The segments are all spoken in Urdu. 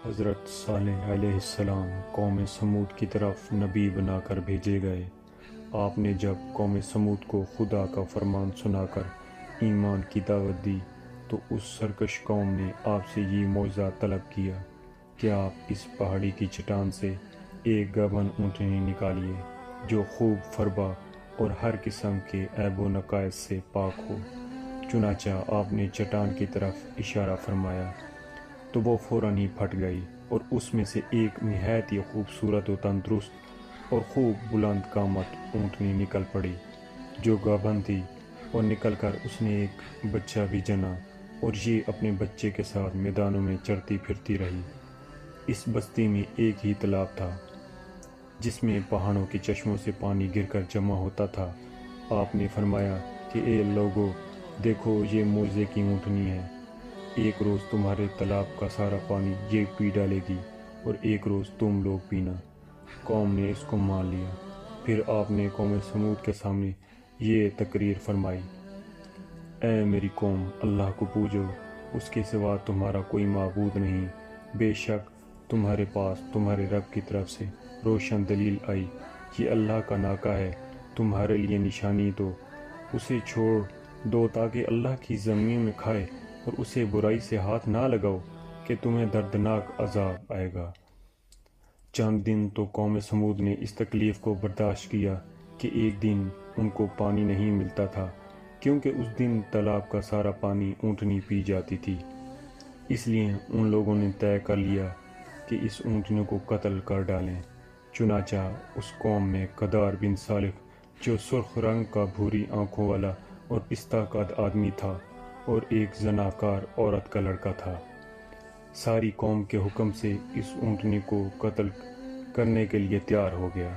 حضرت صالح علیہ السلام قوم سمود کی طرف نبی بنا کر بھیجے گئے۔ آپ نے جب قوم سمود کو خدا کا فرمان سنا کر ایمان کی دعوت دی تو اس سرکش قوم نے آپ سے یہ معجزہ طلب کیا کہ آپ اس پہاڑی کی چٹان سے ایک گابھن اونٹنی نکالیے جو خوب فربا اور ہر قسم کے عیب و نقائص سے پاک ہو۔ چنانچہ آپ نے چٹان کی طرف اشارہ فرمایا تو وہ فوراً ہی پھٹ گئی اور اس میں سے ایک نہایت ہی خوبصورت و تندرست اور خوب بلند قامت اونٹنی نکل پڑی جو گابھن تھی، اور نکل کر اس نے ایک بچہ بھی جنا، اور یہ اپنے بچے کے ساتھ میدانوں میں چرتی پھرتی رہی۔ اس بستی میں ایک ہی تالاب تھا جس میں پہاڑوں کے چشموں سے پانی گر کر جمع ہوتا تھا۔ آپ نے فرمایا کہ اے لوگو، دیکھو یہ معجزے کی اونٹنی ہے۔ ایک روز تمہارے تالاب کا سارا پانی یہ پی ڈالے گی اور ایک روز تم لوگ پینا۔ قوم نے اس کو مان لیا۔ پھر آپ نے قوم سمود کے سامنے یہ تقریر فرمائی: اے میری قوم، اللہ کو پوجو، اس کے سوا تمہارا کوئی معبود نہیں۔ بے شک تمہارے پاس تمہارے رب کی طرف سے روشن دلیل آئی۔ یہ اللہ کا ناکہ ہے، تمہارے لیے نشانی دو، اسے چھوڑ دو تاکہ اللہ کی زمین میں کھائے، اور اسے برائی سے ہاتھ نہ لگاؤ کہ تمہیں دردناک عذاب آئے گا۔ چند دن تو قوم سمود نے اس تکلیف کو برداشت کیا کہ ایک دن ان کو پانی نہیں ملتا تھا، کیونکہ اس دن تالاب کا سارا پانی اونٹنی پی جاتی تھی۔ اس لیے ان لوگوں نے طے کر لیا کہ اس اونٹنی کو قتل کر ڈالیں۔ چنانچہ اس قوم میں قدار بن صالح، جو سرخ رنگ کا بھوری آنکھوں والا اور پستہ قد آدمی تھا، اور ایک زناکار عورت کا لڑکا تھا، ساری قوم کے حکم سے اس اونٹنی کو قتل کرنے کے لیے تیار ہو گیا۔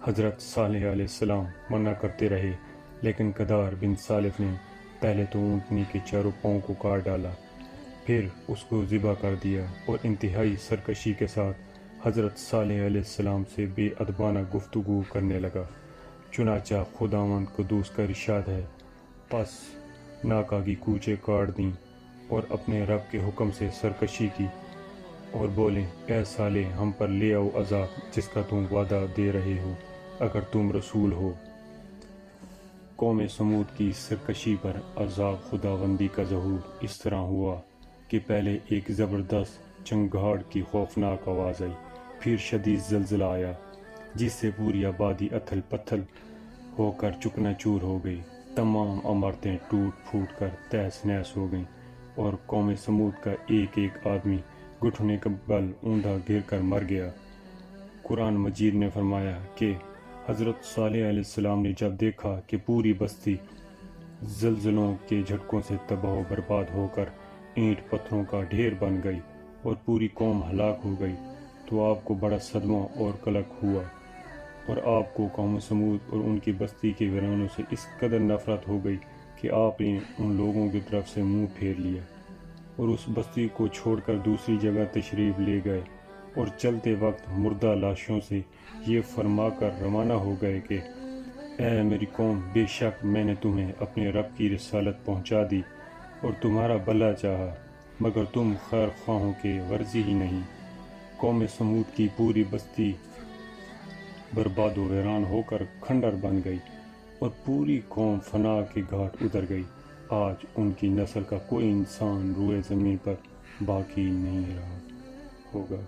حضرت صالح علیہ السلام منع کرتے رہے، لیکن قدار بن صالح نے پہلے تو اونٹنی کے چاروں پاؤں کو کاٹ ڈالا، پھر اس کو ذبح کر دیا، اور انتہائی سرکشی کے ساتھ حضرت صالح علیہ السلام سے بے ادبانہ گفتگو کرنے لگا۔ چنانچہ خداوند قدوس کا ارشاد ہے: پس ناکہ کی کوچیں کاٹ دیں اور اپنے رب کے حکم سے سرکشی کی، اور بولیں: اے صالح، ہم پر لے آؤ عذاب جس کا تم وعدہ دے رہے ہو اگر تم رسول ہو۔ قوم سمود کی سرکشی پر عذاب خداوندی کا ظہور اس طرح ہوا کہ پہلے ایک زبردست چنگھاڑ کی خوفناک آواز آئی، پھر شدید زلزلہ آیا جس سے پوری آبادی اتھل پتھل ہو کر چکنا چور ہو گئی، تمام عمارتیں ٹوٹ پھوٹ کر تہس نہس ہو گئیں، اور قوم سمود کا ایک ایک آدمی گھٹنے کے بل اوندا گر کر مر گیا۔ قرآن مجید نے فرمایا کہ حضرت صالح علیہ السلام نے جب دیکھا کہ پوری بستی زلزلوں کے جھٹکوں سے تباہ و برباد ہو کر اینٹ پتھروں کا ڈھیر بن گئی اور پوری قوم ہلاک ہو گئی، تو آپ کو بڑا صدمہ اور قلق ہوا، اور آپ کو قوم سمود اور ان کی بستی کے ویرانوں سے اس قدر نفرت ہو گئی کہ آپ نے ان لوگوں کی طرف سے منہ پھیر لیا، اور اس بستی کو چھوڑ کر دوسری جگہ تشریف لے گئے، اور چلتے وقت مردہ لاشوں سے یہ فرما کر روانہ ہو گئے کہ اے میری قوم، بے شک میں نے تمہیں اپنے رب کی رسالت پہنچا دی اور تمہارا بھلا چاہا، مگر تم خیر خواہوں کے غرضی ہی نہیں۔ قوم سمود کی پوری بستی برباد و ویران ہو کر کھنڈر بن گئی، اور پوری قوم فنا کے گھاٹ اتر گئی۔ آج ان کی نسل کا کوئی انسان روئے زمین پر باقی نہیں رہا ہوگا۔